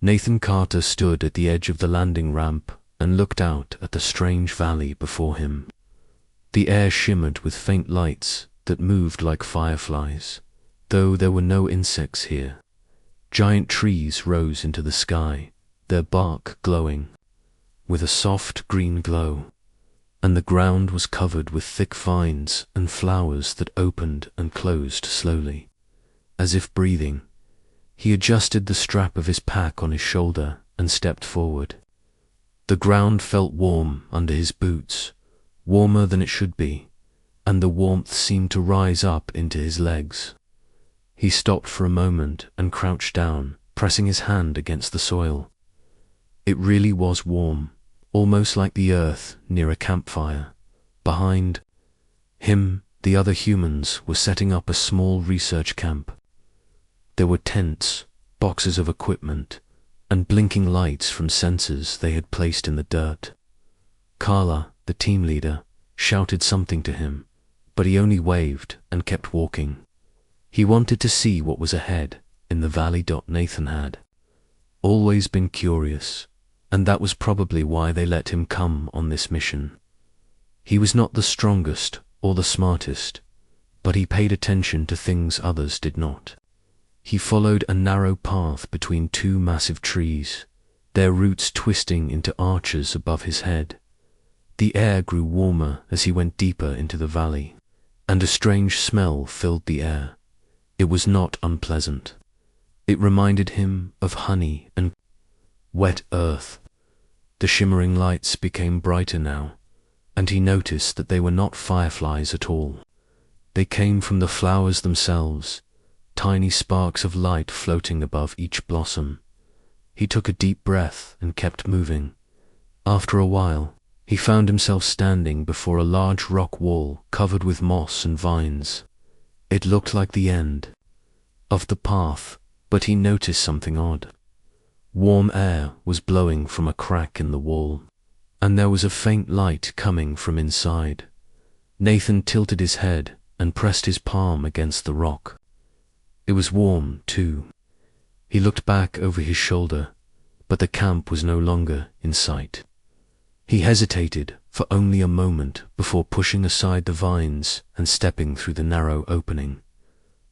Nathan Carter stood at the edge of the landing ramp and looked out at the strange valley before him. The air shimmered with faint lights that moved like fireflies, though there were no insects here. Giant trees rose into the sky, their bark glowing with a soft green glow, and the ground was covered with thick vines and flowers that opened and closed slowly, as if breathing. He adjusted the strap of his pack on his shoulder and stepped forward. The ground felt warm under his boots, warmer than it should be, and the warmth seemed to rise up into his legs. He stopped for a moment and crouched down, pressing his hand against the soil. It really was warm, almost like the earth near a campfire. Behind him, the other humans were setting up a small research camp. There were tents, boxes of equipment, and blinking lights from sensors they had placed in the dirt. Carla, the team leader, shouted something to him, but he only waved and kept walking. He wanted to see what was ahead in the valley. Nathan had always been curious, and that was probably why they let him come on this mission. He was not the strongest or the smartest, but he paid attention to things others did not. He followed a narrow path between two massive trees, their roots twisting into arches above his head. The air grew warmer as he went deeper into the valley, and a strange smell filled the air. It was not unpleasant. It reminded him of honey and wet earth. The shimmering lights became brighter now, and he noticed that they were not fireflies at all. They came from the flowers themselves, tiny sparks of light floating above each blossom. He took a deep breath and kept moving. After a while, he found himself standing before a large rock wall covered with moss and vines. It looked like the end of the path, but he noticed something odd. Warm air was blowing from a crack in the wall, and there was a faint light coming from inside. Nathan tilted his head and pressed his palm against the rock. It was warm, too. He looked back over his shoulder, but the camp was no longer in sight. He hesitated for only a moment before pushing aside the vines and stepping through the narrow opening.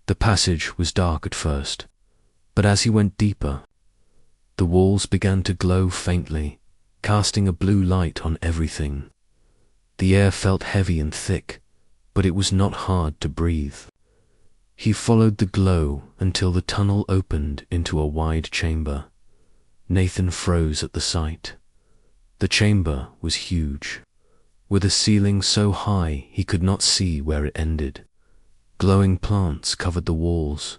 The passage was dark at first, but as he went deeper, the walls began to glow faintly, casting a blue light on everything. The air felt heavy and thick, but it was not hard to breathe. He followed the glow until the tunnel opened into a wide chamber. Nathan froze at the sight. The chamber was huge, with a ceiling so high he could not see where it ended. Glowing plants covered the walls,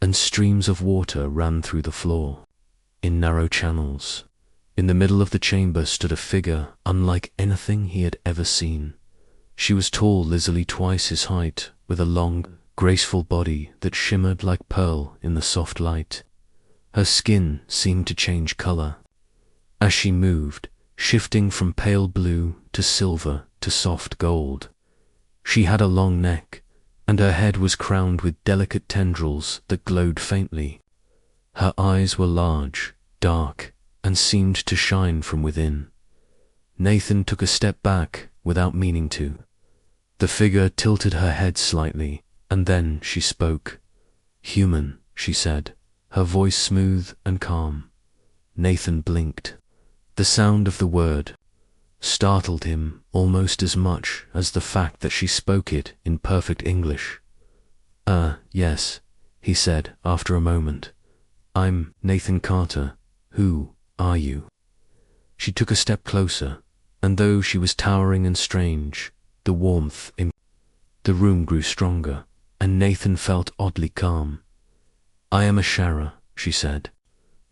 and streams of water ran through the floor, in narrow channels. In the middle of the chamber stood a figure unlike anything he had ever seen. She was tall, easily twice his height, with a long, graceful body that shimmered like pearl in the soft light. Her skin seemed to change color as she moved, shifting from pale blue to silver to soft gold. She had a long neck, and her head was crowned with delicate tendrils that glowed faintly. Her eyes were large, dark, and seemed to shine from within. Nathan took a step back without meaning to. The figure tilted her head slightly, and then she spoke. "Human," she said, her voice smooth and calm. Nathan blinked. The sound of the word startled him almost as much as the fact that she spoke it in perfect English. Yes," he said after a moment. "I'm Nathan Carter. Who are you?" She took a step closer, and though she was towering and strange, the warmth in the room grew stronger, and Nathan felt oddly calm. "I am Ashara," she said,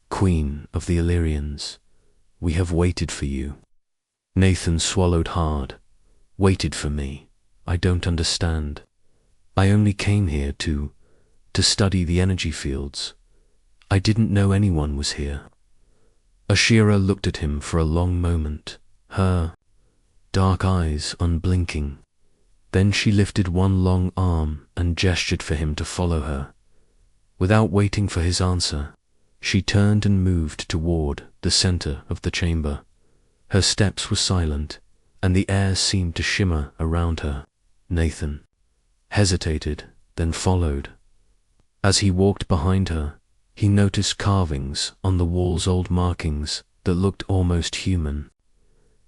"Queen of the Illyrians. We have waited for you." Nathan swallowed hard. "Waited for me? I don't understand. I only came here to study the energy fields. I didn't know anyone was here." Ashira looked at him for a long moment, her dark eyes unblinking. Then she lifted one long arm and gestured for him to follow her. Without waiting for his answer, She turned and moved toward the center of the chamber. Her steps were silent, and the air seemed to shimmer around her. Nathan hesitated, then followed. As he walked behind her, he noticed carvings on the wall's old markings that looked almost human.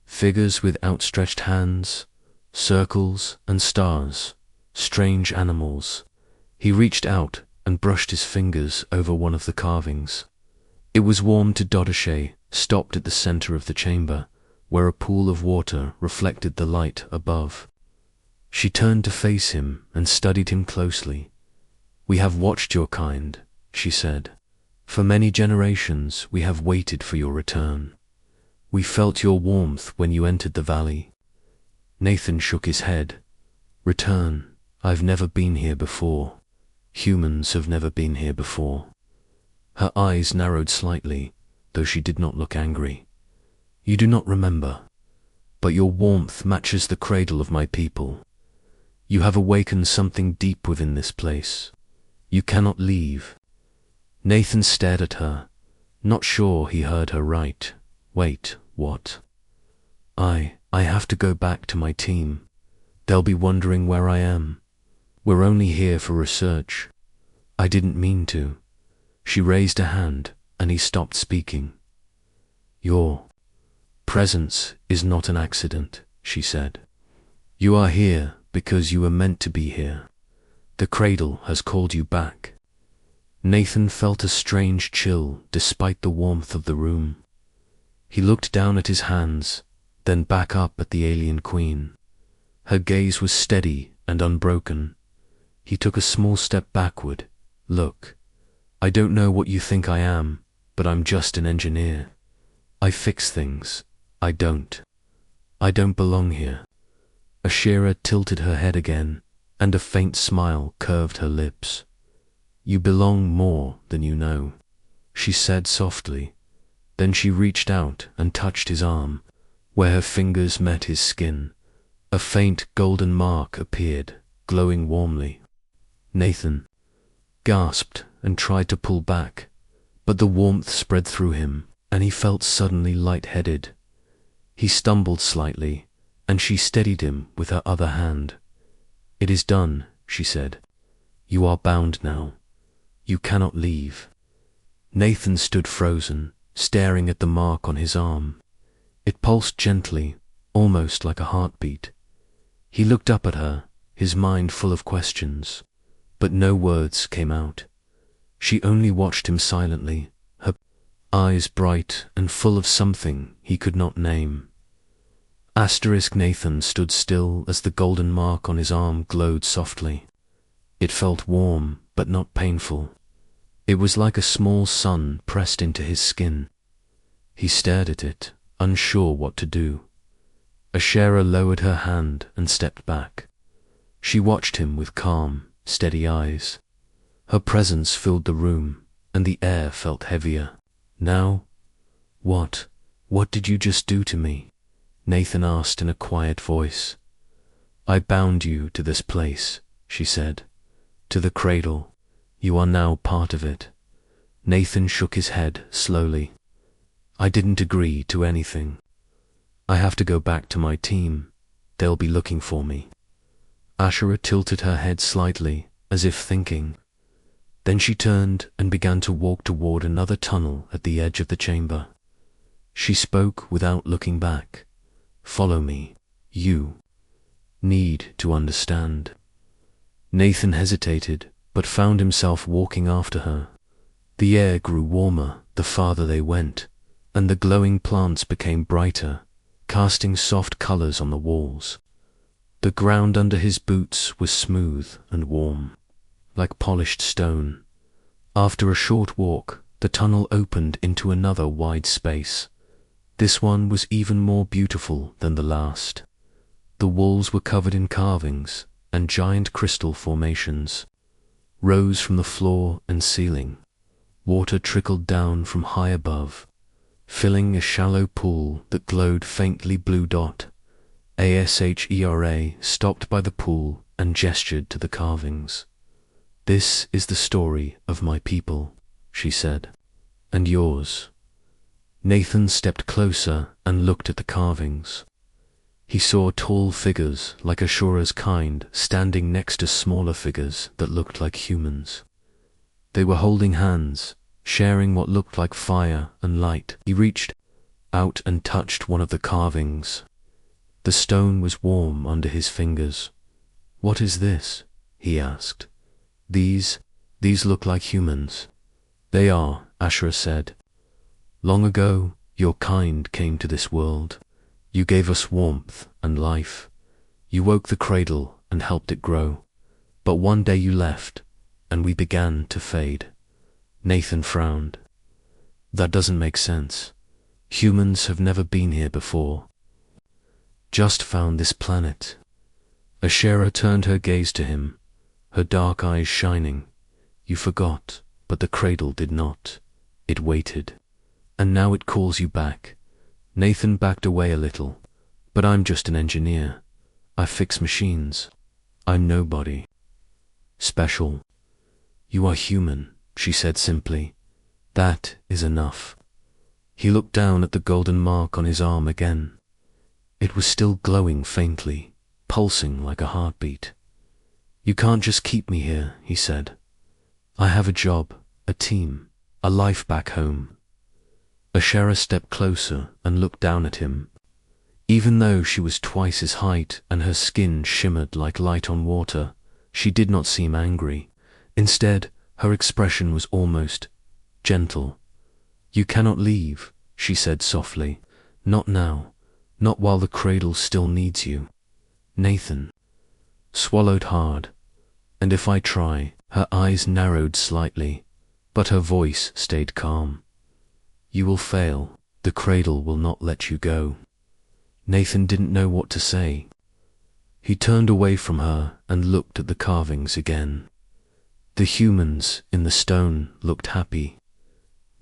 Figures with outstretched hands, circles and stars, strange animals. He reached out and brushed his fingers over one of the carvings. It was warm to Dodache, stopped at the center of the chamber, where a pool of water reflected the light above. She turned to face him and studied him closely. "We have watched your kind," she said. "For many generations we have waited for your return. We felt your warmth when you entered the valley." Nathan shook his head. "Return? I've never been here before. Humans have never been here before." Her eyes narrowed slightly, though she did not look angry. "You do not remember, but your warmth matches the cradle of my people. You have awakened something deep within this place. You cannot leave." Nathan stared at her, not sure he heard her right. "Wait, what?" I have to go back to my team. They'll be wondering where I am. We're only here for research." "I didn't mean to." She raised a hand, and he stopped speaking. "Your presence is not an accident," she said. "You are here because you were meant to be here. The cradle has called you back." Nathan felt a strange chill despite the warmth of the room. He looked down at his hands, then back up at the alien queen. Her gaze was steady and unbroken. He took a small step backward. "Look, I don't know what you think I am, but I'm just an engineer. I fix things. I don't belong here." Ashera tilted her head again, and a faint smile curved her lips. "You belong more than you know," she said softly. Then she reached out and touched his arm, where her fingers met his skin. A faint golden mark appeared, glowing warmly. Nathan gasped and tried to pull back, but the warmth spread through him, and he felt suddenly lightheaded. He stumbled slightly, and she steadied him with her other hand. "It is done," she said. "You are bound now. You cannot leave." Nathan stood frozen, staring at the mark on his arm. It pulsed gently, almost like a heartbeat. He looked up at her, his mind full of questions, but no words came out. She only watched him silently, her eyes bright and full of something he could not name. Nathan stood still as the golden mark on his arm glowed softly. It felt warm, but not painful. It was like a small sun pressed into his skin. He stared at it, unsure what to do. Ashera lowered her hand and stepped back. She watched him with calm, steady eyes. Her presence filled the room, and the air felt heavier. "Now? What did you just do to me?" Nathan asked in a quiet voice. "I bound you to this place," she said. "To the cradle. You are now part of it." Nathan shook his head slowly. "I didn't agree to anything. I have to go back to my team. They'll be looking for me." Ashera tilted her head slightly, as if thinking. Then she turned and began to walk toward another tunnel at the edge of the chamber. She spoke without looking back. "Follow me. You need to understand." Nathan hesitated, but found himself walking after her. The air grew warmer the farther they went, and the glowing plants became brighter, casting soft colors on the walls. The ground under his boots was smooth and warm, like polished stone. After a short walk, the tunnel opened into another wide space. This one was even more beautiful than the last. The walls were covered in carvings, and giant crystal formations rose from the floor and ceiling. Water trickled down from high above, filling a shallow pool that glowed faintly blue dot. Ashera stopped by the pool and gestured to the carvings. "This is the story of my people," she said. and yours." Nathan stepped closer and looked at the carvings. He saw tall figures like Ashura's kind standing next to smaller figures that looked like humans. They were holding hands, sharing what looked like fire and light. He reached out and touched one of the carvings. The stone was warm under his fingers. "What is this?" he asked. These look like humans." "They are," Ashura said. "Long ago, your kind came to this world. You gave us warmth and life. You woke the cradle and helped it grow. But one day you left, and we began to fade." Nathan frowned. "That doesn't make sense. Humans have never been here before. Just found this planet." Ashura turned her gaze to him, her dark eyes shining. "You forgot, but the cradle did not. It waited. And now it calls you back." Nathan backed away a little. "But I'm just an engineer. I fix machines. I'm nobody special." "You are human," she said simply. "That is enough." He looked down at the golden mark on his arm again. It was still glowing faintly, pulsing like a heartbeat. "You can't just keep me here," he said. "I have a job, a team, a life back home." Ashura stepped closer and looked down at him. Even though she was twice his height and her skin shimmered like light on water, she did not seem angry. Instead, her expression was almost gentle. "You cannot leave," she said softly. "Not now. Not while the cradle still needs you." Nathan swallowed hard. "And if I try?" Her eyes narrowed slightly, but her voice stayed calm. "You will fail. The cradle will not let you go." Nathan didn't know what to say. He turned away from her and looked at the carvings again. The humans in the stone looked happy.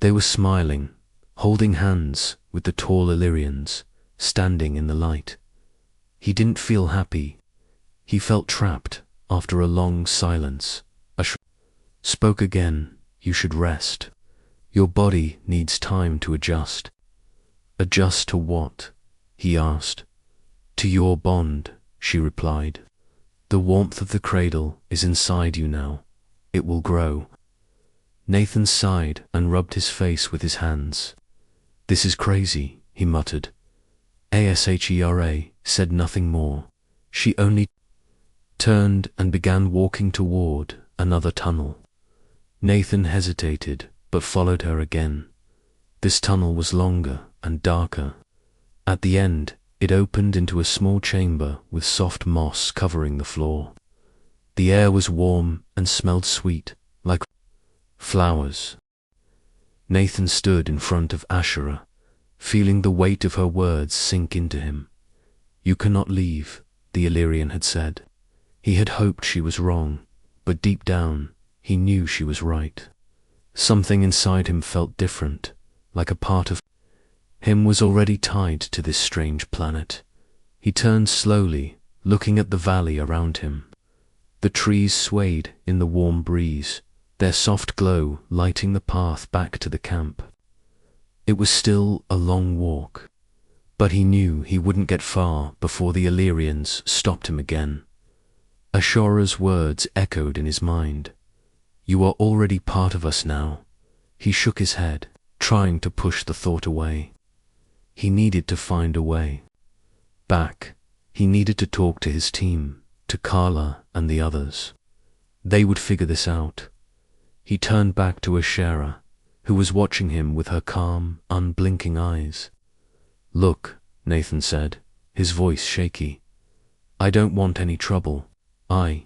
They were smiling, holding hands with the tall Illyrians, standing in the light. He didn't feel happy. He felt trapped after a long silence. Ashura spoke again. "You should rest. Your body needs time to adjust." "Adjust to what?" he asked. "To your bond," she replied. "The warmth of the cradle is inside you now. It will grow." Nathan sighed and rubbed his face with his hands. "This is crazy," he muttered. Ashura said nothing more. She only turned and began walking toward another tunnel. Nathan hesitated, but followed her again. This tunnel was longer and darker. At the end, it opened into a small chamber with soft moss covering the floor. The air was warm and smelled sweet, like flowers. Nathan stood in front of Ashura, feeling the weight of her words sink into him. "You cannot leave," the Illyrian had said. He had hoped she was wrong, but deep down, he knew she was right. Something inside him felt different, like a part of him was already tied to this strange planet. He turned slowly, looking at the valley around him. The trees swayed in the warm breeze, their soft glow lighting the path back to the camp. It was still a long walk, but he knew he wouldn't get far before the Illyrians stopped him again. Ashura's words echoed in his mind. "You are already part of us now." He shook his head, trying to push the thought away. He needed to find a way back. He needed to talk to his team, to Carla and the others. They would figure this out. He turned back to Ashura, who was watching him with her calm, unblinking eyes. "Look," Nathan said, his voice shaky. "I don't want any trouble. I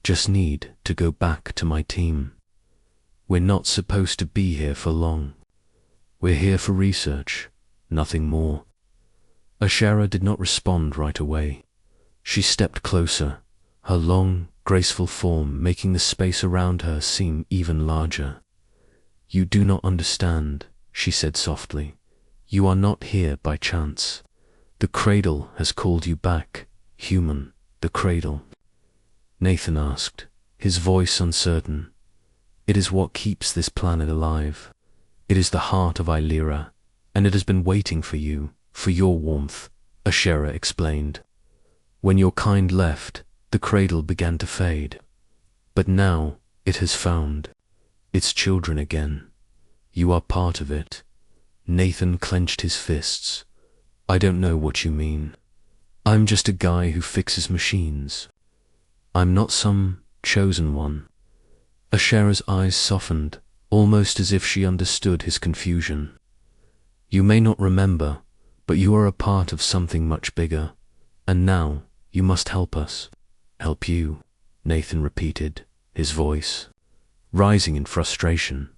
just need to go back to my team. We're not supposed to be here for long. We're here for research, nothing more." Ashura did not respond right away. She stepped closer, her long, graceful form making the space around her seem even larger. "You do not understand," she said softly. "You are not here by chance. The cradle has called you back, human, the cradle." Nathan asked, his voice uncertain. "It is what keeps this planet alive. It is the heart of Illyria, and it has been waiting for you, for your warmth, Ashera explained. When your kind left, the cradle began to fade. But now it has found its children again. You are part of it. Nathan clenched his fists. I don't know what you mean. I'm just a guy who fixes machines. I'm not some chosen one. Ashera's eyes softened, almost as if she understood his confusion. You may not remember, but you are a part of something much bigger, and now you must help us. Help you, Nathan repeated, his voice rising in frustration.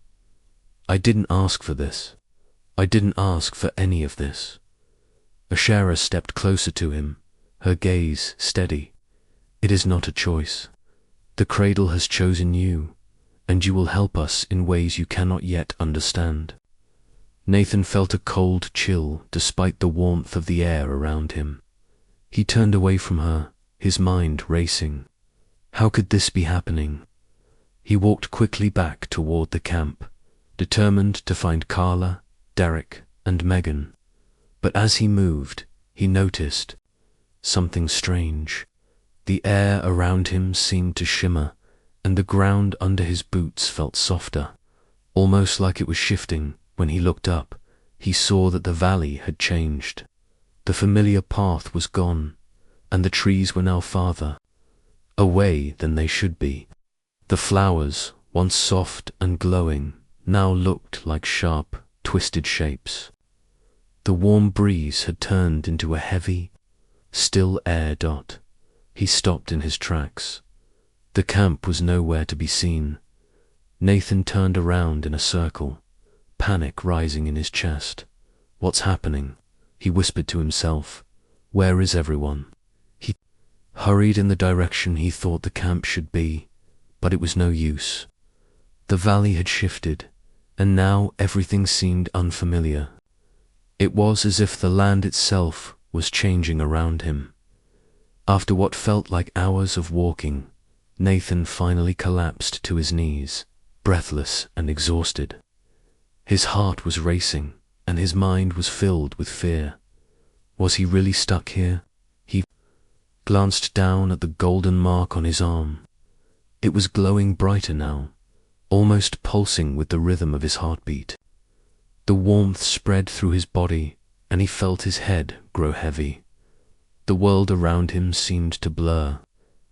I didn't ask for this. I didn't ask for any of this. Ashera stepped closer to him, her gaze steady. It is not a choice. The cradle has chosen you, and you will help us in ways you cannot yet understand. Nathan felt a cold chill despite the warmth of the air around him. He turned away from her, his mind racing. How could this be happening? He walked quickly back toward the camp, determined to find Carla, Derek, and Megan. But as he moved, he noticed something strange. The air around him seemed to shimmer, and the ground under his boots felt softer, almost like it was shifting. When he looked up, he saw that the valley had changed. The familiar path was gone, and the trees were now farther away than they should be. The flowers, once soft and glowing, now looked like sharp, twisted shapes. The warm breeze had turned into a heavy, still air dot. He stopped in his tracks. The camp was nowhere to be seen. Nathan turned around in a circle, panic rising in his chest. What's happening? He whispered to himself. Where is everyone? He hurried in the direction he thought the camp should be, but it was no use. The valley had shifted, and now everything seemed unfamiliar. It was as if the land itself was changing around him. After what felt like hours of walking, Nathan finally collapsed to his knees, breathless and exhausted. His heart was racing, and his mind was filled with fear. Was he really stuck here? He glanced down at the golden mark on his arm. It was glowing brighter now, almost pulsing with the rhythm of his heartbeat. The warmth spread through his body, and he felt his head grow heavy. The world around him seemed to blur,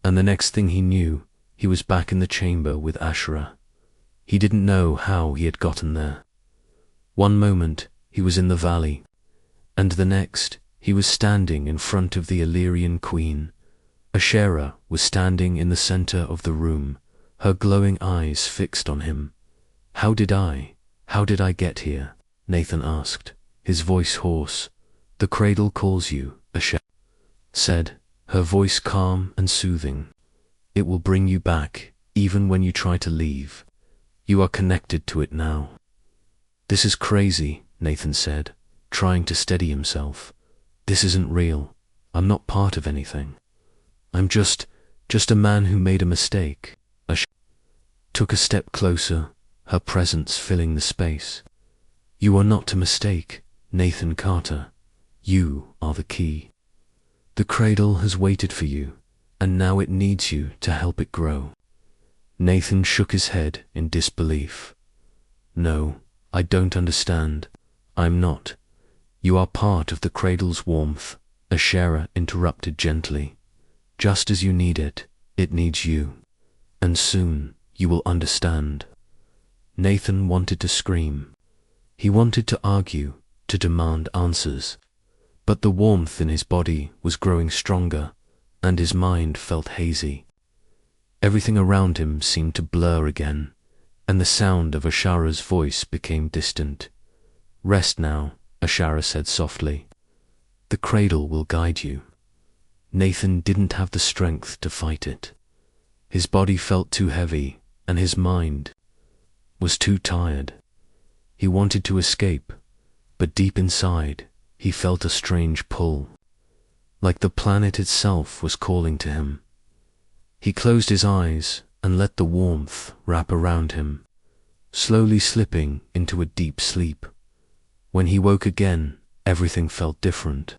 and the next thing he knew, he was back in the chamber with Ashera. He didn't know how he had gotten there. One moment, he was in the valley, and the next, he was standing in front of the Illyrian queen. Ashera was standing in the center of the room, her glowing eyes fixed on him. How did I get here? Nathan asked, his voice hoarse. The cradle calls you, Ashera said, her voice calm and soothing. It will bring you back, even when you try to leave. You are connected to it now. This is crazy, Nathan said, trying to steady himself. This isn't real. I'm not part of anything. I'm just a man who made a mistake. Ashera took a step closer, her presence filling the space. You are not a mistake, Nathan Carter. You are the key. The cradle has waited for you, and now it needs you to help it grow. Nathan shook his head in disbelief. No, I don't understand. I'm not. You are part of the cradle's warmth, Ashera interrupted gently. Just as you need it, it needs you. And soon you will understand. Nathan wanted to scream. He wanted to argue, to demand answers. But the warmth in his body was growing stronger, and his mind felt hazy. Everything around him seemed to blur again, and the sound of Ashera's voice became distant. Rest now, Ashera said softly. The cradle will guide you. Nathan didn't have the strength to fight it. His body felt too heavy, and his mind was too tired. He wanted to escape, but deep inside, he felt a strange pull, like the planet itself was calling to him. He closed his eyes and let the warmth wrap around him. slowly slipping into a deep sleep. When he woke again, everything felt different.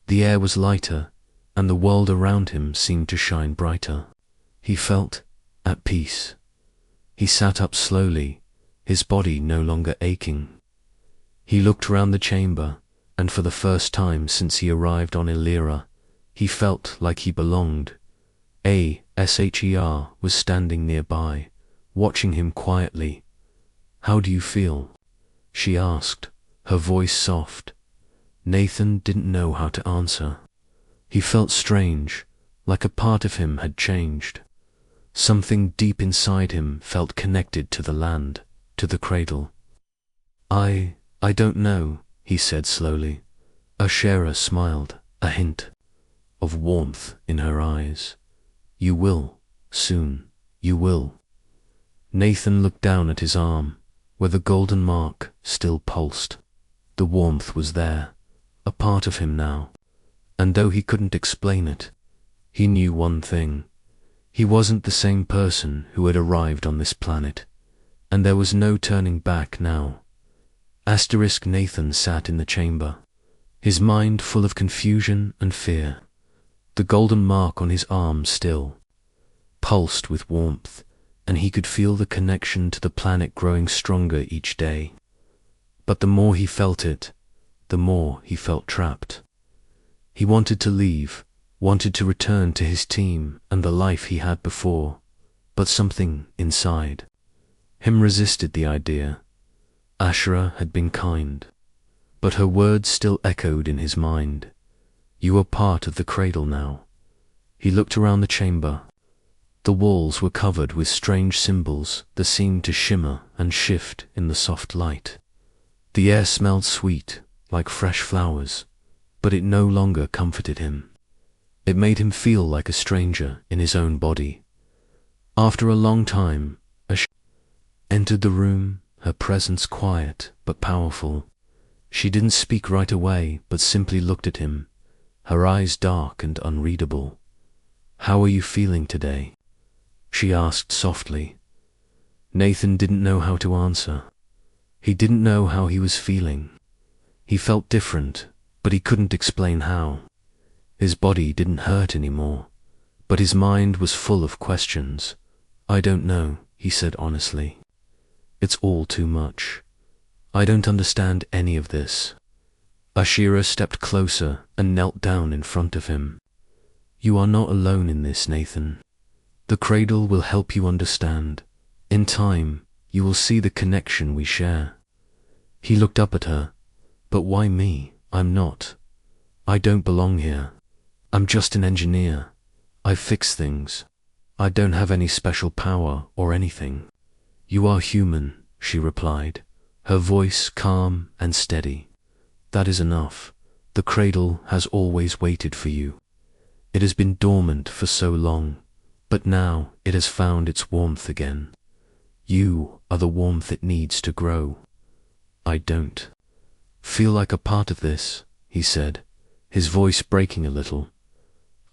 The air was lighter, and the world around him seemed to shine brighter. He felt at peace. He sat up slowly, his body no longer aching. He looked round the chamber, and for the first time since he arrived on Illyria, he felt like he belonged. Sher was standing nearby, watching him quietly. "How do you feel?" she asked, her voice soft. Nathan didn't know how to answer. He felt strange, like a part of him had changed. Something deep inside him felt connected to the land, to the cradle. I don't know, he said slowly. Ashera smiled, a hint of warmth in her eyes. You will, soon, you will. Nathan looked down at his arm, where the golden mark still pulsed. The warmth was there, a part of him now, and though he couldn't explain it, he knew one thing. He wasn't the same person who had arrived on this planet, and there was no turning back now. Nathan sat in the chamber, his mind full of confusion and fear. The golden mark on his arm still pulsed with warmth, and he could feel the connection to the planet growing stronger each day. But the more he felt it, the more he felt trapped. He wanted to leave, wanted to return to his team and the life he had before, but something inside him resisted the idea. Ashera had been kind, but her words still echoed in his mind. You are part of the cradle now. He looked around the chamber. The walls were covered with strange symbols that seemed to shimmer and shift in the soft light. The air smelled sweet, like fresh flowers, but it no longer comforted him. It made him feel like a stranger in his own body. After a long time, Ashera entered the room, her presence quiet but powerful. She didn't speak right away, but simply looked at him, her eyes dark and unreadable. How are you feeling today? She asked softly. Nathan didn't know how to answer. He didn't know how he was feeling. He felt different, but he couldn't explain how. His body didn't hurt anymore, but his mind was full of questions. I don't know, he said honestly. It's all too much. I don't understand any of this. Ashera stepped closer and knelt down in front of him. You are not alone in this, Nathan. The cradle will help you understand. In time, you will see the connection we share. He looked up at her. But why me? I'm not. I don't belong here. I'm just an engineer. I fix things. I don't have any special power or anything. You are human, she replied, her voice calm and steady. That is enough. The cradle has always waited for you. It has been dormant for so long, but now it has found its warmth again. You are the warmth it needs to grow. I don't feel like a part of this, he said, his voice breaking a little.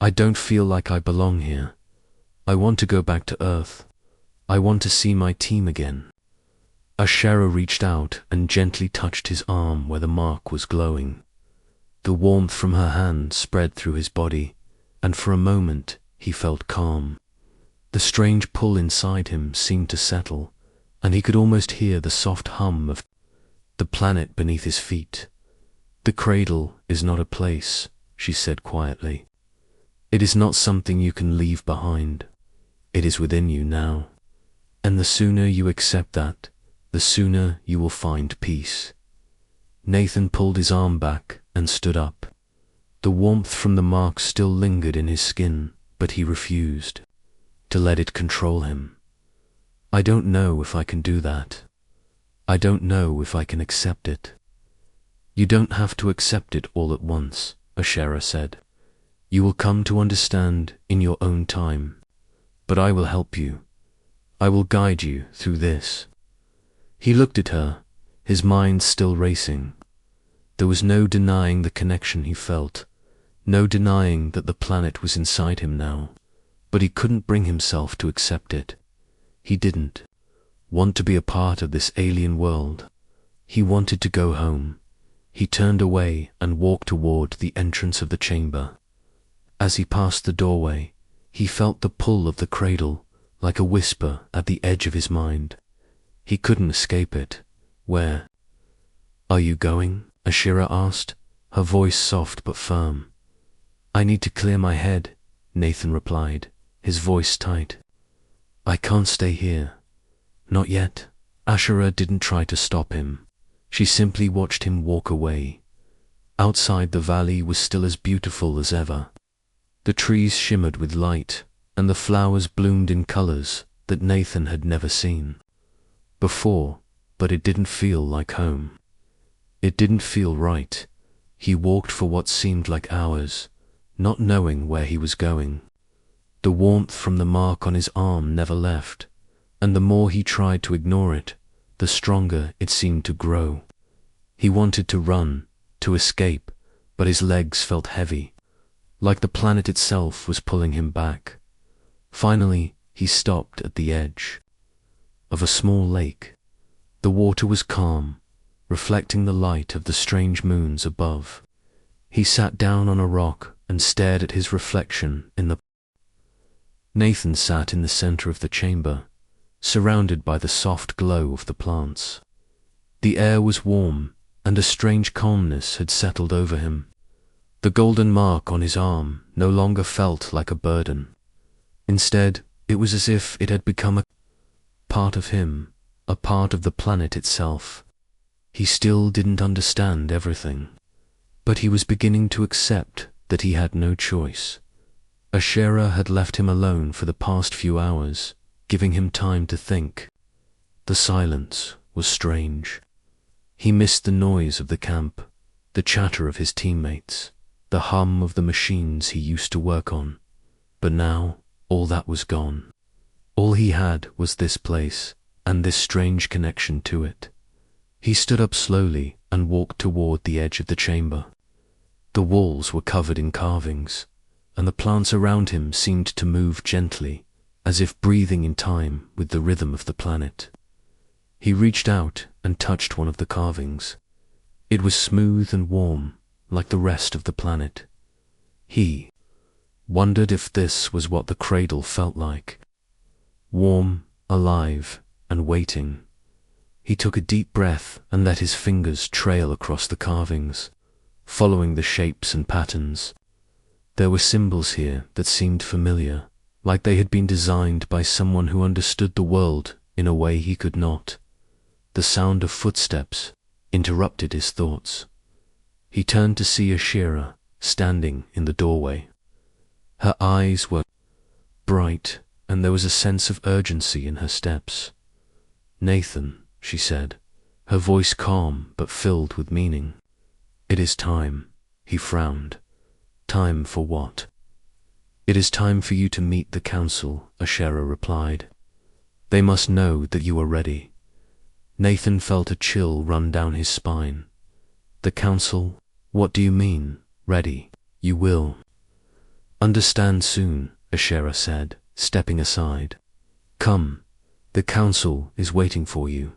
I don't feel like I belong here. I want to go back to Earth. I want to see my team again. Ashera reached out and gently touched his arm where the mark was glowing. The warmth from her hand spread through his body, and for a moment he felt calm. The strange pull inside him seemed to settle, and he could almost hear the soft hum of the planet beneath his feet. The cradle is not a place, she said quietly. It is not something you can leave behind. It is within you now. And the sooner you accept that, the sooner you will find peace. Nathan pulled his arm back and stood up. The warmth from the mark still lingered in his skin, but he refused to let it control him. I don't know if I can do that. I don't know if I can accept it. You don't have to accept it all at once, Ashera said. You will come to understand in your own time. But I will help you. I will guide you through this. He looked at her, his mind still racing. There was no denying the connection he felt, no denying that the planet was inside him now, but he couldn't bring himself to accept it. He didn't. want to be a part of this alien world. He wanted to go home. He turned away and walked toward the entrance of the chamber. As he passed the doorway, he felt the pull of the cradle, like a whisper at the edge of his mind. He couldn't escape it. Where are you going? Ashira asked, her voice soft but firm. I need to clear my head, Nathan replied, his voice tight. I can't stay here. Not yet. Ashira didn't try to stop him. She simply watched him walk away. Outside, the valley was still as beautiful as ever. The trees shimmered with light, and the flowers bloomed in colors that Nathan had never seen before, but it didn't feel like home. It didn't feel right. He walked for what seemed like hours, not knowing where he was going. The warmth from the mark on his arm never left, and the more he tried to ignore it, the stronger it seemed to grow. He wanted to run, to escape, but his legs felt heavy, like the planet itself was pulling him back. Finally, he stopped at the edge of a small lake. The water was calm, reflecting the light of the strange moons above. He sat down on a rock and stared at his reflection in the... Nathan sat in the center of the chamber, surrounded by the soft glow of the plants. The air was warm, and a strange calmness had settled over him. The golden mark on his arm no longer felt like a burden. Instead, it was as if it had become a part of him, a part of the planet itself. He still didn't understand everything, but he was beginning to accept that he had no choice. Ashera had left him alone for the past few hours, giving him time to think. The silence was strange. He missed the noise of the camp, the chatter of his teammates, the hum of the machines he used to work on. But now, all that was gone. All he had was this place, and this strange connection to it. He stood up slowly and walked toward the edge of the chamber. The walls were covered in carvings, and the plants around him seemed to move gently, as if breathing in time with the rhythm of the planet. He reached out and touched one of the carvings. It was smooth and warm, like the rest of the planet. He wondered if this was what the cradle felt like. Warm, alive, and waiting. He took a deep breath and let his fingers trail across the carvings, following the shapes and patterns. There were symbols here that seemed familiar, like they had been designed by someone who understood the world in a way he could not. The sound of footsteps interrupted his thoughts. He turned to see Ashira standing in the doorway. Her eyes were bright, and there was a sense of urgency in her steps. Nathan, she said, her voice calm but filled with meaning. It is time, he frowned. Time for what? It is time for you to meet the council, Ashera replied. They must know that you are ready. Nathan felt a chill run down his spine. The council? What do you mean, ready? You will understand soon, Ashera said, stepping aside. Come, the council is waiting for you.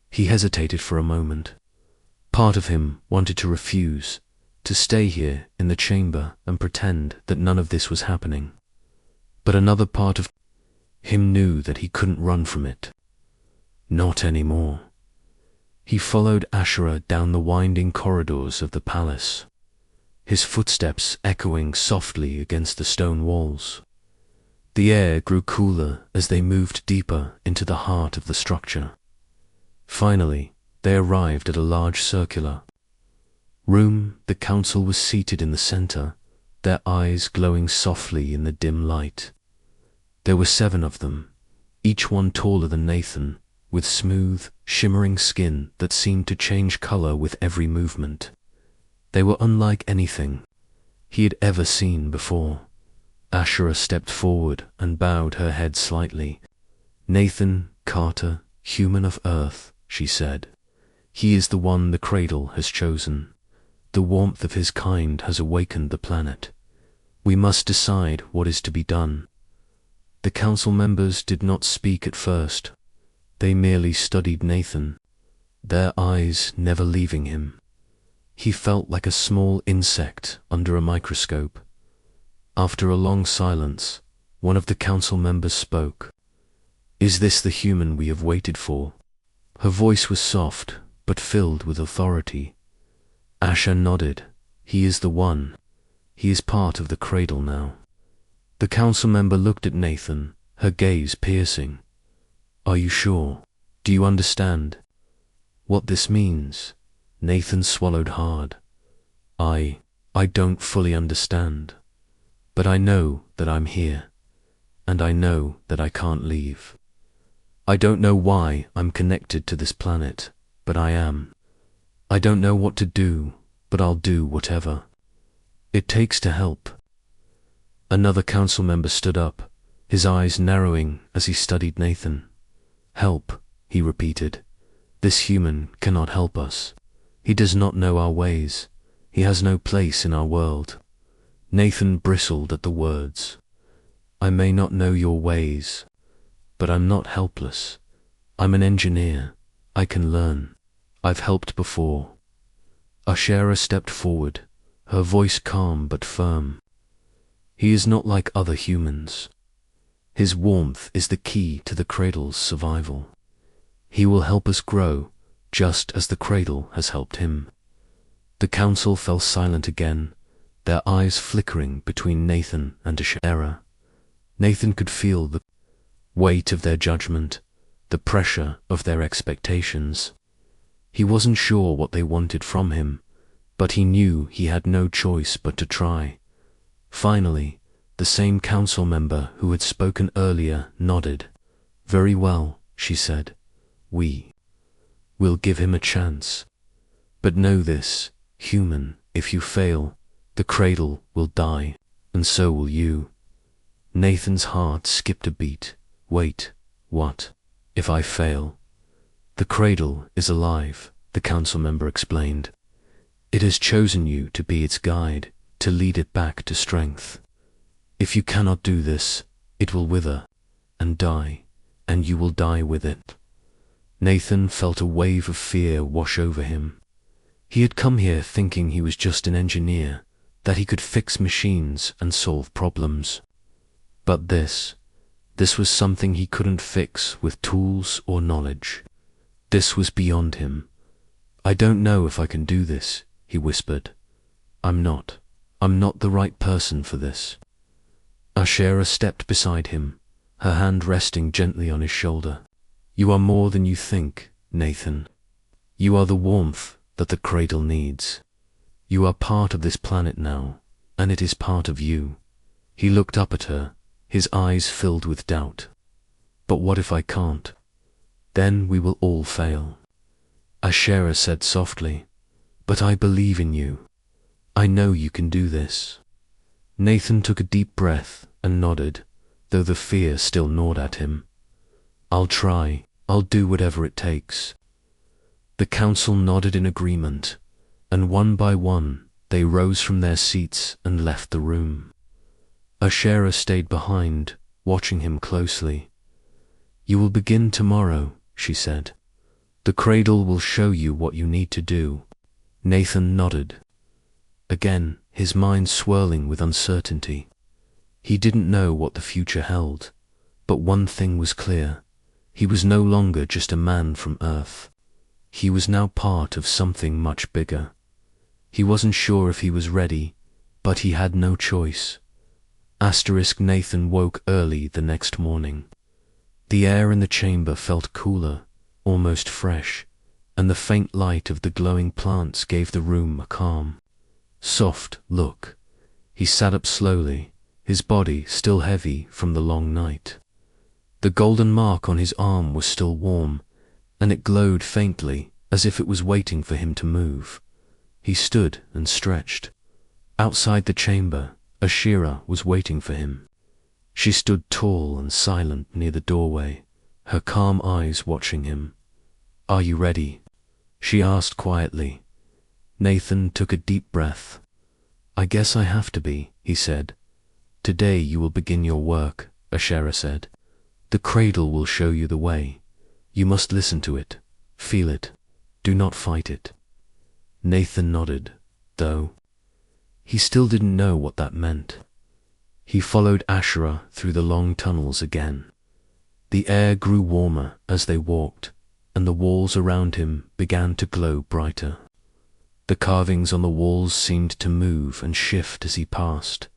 He hesitated for a moment. Part of him wanted to refuse, to stay here in the chamber and pretend that none of this was happening. But another part of him knew that he couldn't run from it. Not anymore. He followed Ashera down the winding corridors of the palace, his footsteps echoing softly against the stone walls. The air grew cooler as they moved deeper into the heart of the structure. Finally, they arrived at a large circular room. The council was seated in the center, their eyes glowing softly in the dim light. There were 7 of them, each one taller than Nathan, with smooth, shimmering skin that seemed to change color with every movement. They were unlike anything he had ever seen before. Ashera stepped forward and bowed her head slightly. Nathan Carter, human of Earth, she said. He is the one the Cradle has chosen. The warmth of his kind has awakened the planet. We must decide what is to be done. The council members did not speak at first. They merely studied Nathan, their eyes never leaving him. He felt like a small insect under a microscope. After a long silence, one of the council members spoke. "Is this the human we have waited for?" Her voice was soft, but filled with authority. Asher nodded. "He is the one. He is part of the Cradle now." The council member looked at Nathan, her gaze piercing. "Are you sure? Do you understand what this means?" Nathan swallowed hard. I don't fully understand, but I know that I'm here, and I know that I can't leave. I don't know why I'm connected to this planet, but I am. I don't know what to do, but I'll do whatever it takes to help." Another council member stood up, his eyes narrowing as he studied Nathan. "Help," he repeated. "This human cannot help us. He does not know our ways. He has no place in our world." Nathan bristled at the words. "I may not know your ways, but I'm not helpless. I'm an engineer. I can learn. I've helped before." Ashera stepped forward, her voice calm but firm. "He is not like other humans. His warmth is the key to the Cradle's survival. He will help us grow, just as the Cradle has helped him." The council fell silent again, their eyes flickering between Nathan and Ashera. Nathan could feel the weight of their judgment, the pressure of their expectations. He wasn't sure what they wanted from him, but he knew he had no choice but to try. Finally, the same council member who had spoken earlier nodded. "Very well," she said. We'll give him a chance. But know this, human, if you fail, the Cradle will die, and so will you." Nathan's heart skipped a beat. "Wait, what? If I fail?" "The Cradle is alive," the council member explained. "It has chosen you to be its guide, to lead it back to strength. If you cannot do this, it will wither and die, and you will die with it." Nathan felt a wave of fear wash over him. He had come here thinking he was just an engineer, that he could fix machines and solve problems. But this was something he couldn't fix with tools or knowledge. This was beyond him. "I don't know if I can do this," he whispered. I'm not the right person for this." Ashera stepped beside him, her hand resting gently on his shoulder. "You are more than you think, Nathan. You are the warmth that the Cradle needs. You are part of this planet now, and it is part of you." He looked up at her, his eyes filled with doubt. "But what if I can't? Then we will all fail." Ashera said softly, "But I believe in you. I know you can do this." Nathan took a deep breath and nodded, though the fear still gnawed at him. "I'll try. I'll do whatever it takes." The council nodded in agreement, and one by one they rose from their seats and left the room. Ashera stayed behind, watching him closely. "You will begin tomorrow," she said. "The Cradle will show you what you need to do." Nathan nodded, again his mind swirling with uncertainty. He didn't know what the future held, but one thing was clear. He was no longer just a man from Earth. He was now part of something much bigger. He wasn't sure if he was ready, but he had no choice. Nathan woke early the next morning. The air in the chamber felt cooler, almost fresh, and the faint light of the glowing plants gave the room a calm, soft look. He sat up slowly, his body still heavy from the long night. The golden mark on his arm was still warm, and it glowed faintly as if it was waiting for him to move. He stood and stretched. Outside the chamber, Ashera was waiting for him. She stood tall and silent near the doorway, her calm eyes watching him. "Are you ready?" she asked quietly. Nathan took a deep breath. "I guess I have to be," he said. "Today you will begin your work," Ashera said. "The Cradle will show you the way. You must listen to it, feel it, do not fight it. Nathan nodded, though he still didn't know what that meant. He followed Asherah through the long tunnels again. The air grew warmer as they walked, and the walls around him began to glow brighter. The carvings on the walls seemed to move and shift as he passed,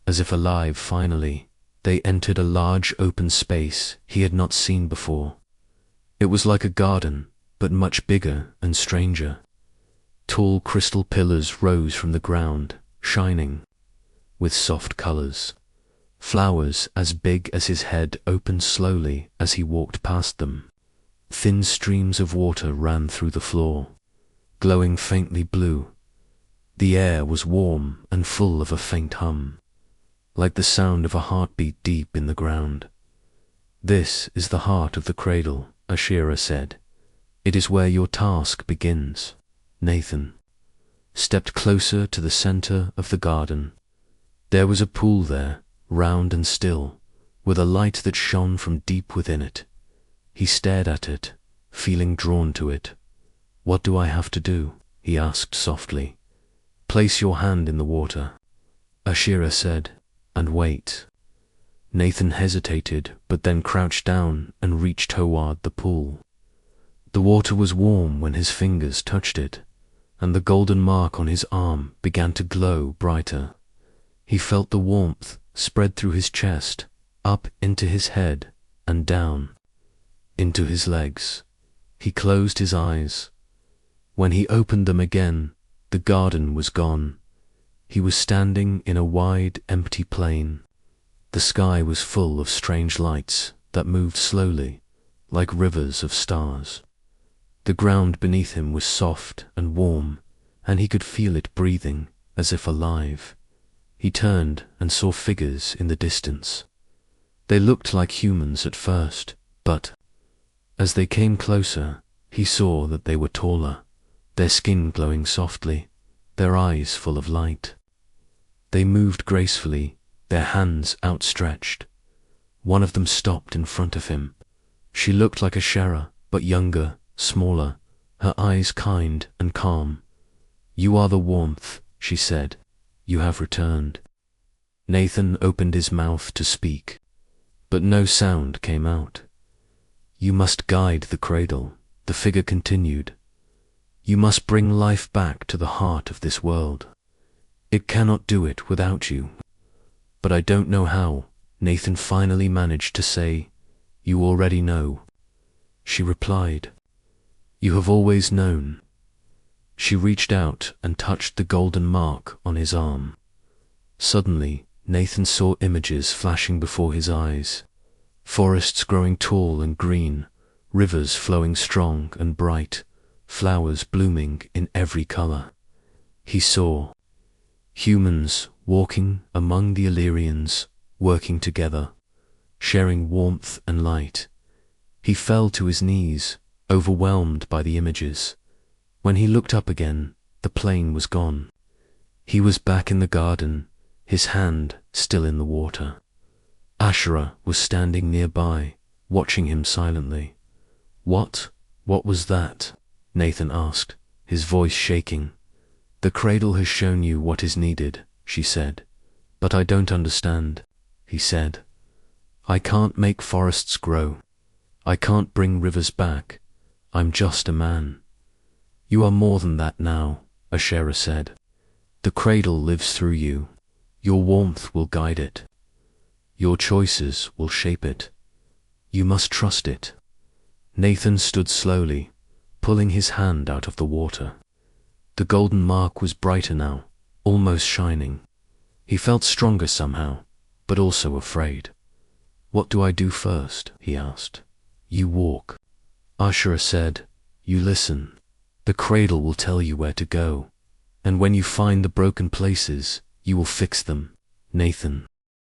as if alive finally. They entered a large open space he had not seen before. It was like a garden, but much bigger and stranger. Tall crystal pillars rose from the ground, shining with soft colors. Flowers as big as his head opened slowly as he walked past them. Thin streams of water ran through the floor, glowing faintly blue. The air was warm and full of a faint hum, like the sound of a heartbeat deep in the ground. "This is the heart of the cradle," Asherah said. "It is where your task begins." Nathan stepped closer to the center of the garden. There was a pool there, round and still, with a light that shone from deep within it. He stared at it, feeling drawn to it. "What do I have to do?" he asked softly. "Place your hand in the water," Asherah said, "and wait." Nathan hesitated, but then crouched down and reached toward the pool. The water was warm when his fingers touched it, and the golden mark on his arm began to glow brighter. He felt the warmth spread through his chest, up into his head, and down into his legs. He closed his eyes. When he opened them again, the garden was gone. He was standing in a wide, empty plain. The sky was full of strange lights that moved slowly, like rivers of stars. The ground beneath him was soft and warm, and he could feel it breathing, as if alive. He turned and saw figures in the distance. They looked like humans at first, but as they came closer, he saw that they were taller, their skin glowing softly, their eyes full of light. They moved gracefully, their hands outstretched. One of them stopped in front of him. She looked like Asherah, but younger, smaller, her eyes kind and calm. "You are the warmth," she said. "You have returned." Nathan opened his mouth to speak, but no sound came out. "You must guide the cradle," the figure continued. "You must bring life back to the heart of this world. It cannot do it without you." "But I don't know how," Nathan finally managed to say. "You already know." She replied, "You have always known." She reached out and touched the golden mark on his arm. Suddenly, Nathan saw images flashing before his eyes. Forests growing tall and green, rivers flowing strong and bright, flowers blooming in every color. He saw humans walking among the Illyrians, working together, sharing warmth and light. He fell to his knees, overwhelmed by the images. When he looked up again, the plain was gone. He was back in the garden, his hand still in the water. Asherah was standing nearby, watching him silently. What was that?" Nathan asked, his voice shaking. "The cradle has shown you what is needed," she said. "But I don't understand," he said. "I can't make forests grow. I can't bring rivers back. I'm just a man." "You are more than that now," Asherah said. "The cradle lives through you. Your warmth will guide it. Your choices will shape it. You must trust it." Nathan stood slowly, pulling his hand out of the water. The golden mark was brighter now, almost shining. He felt stronger somehow, but also afraid. "What do I do first?" he asked. "You walk," Asherah said. "You listen. The cradle will tell you where to go, and when you find the broken places, you will fix them." Nathan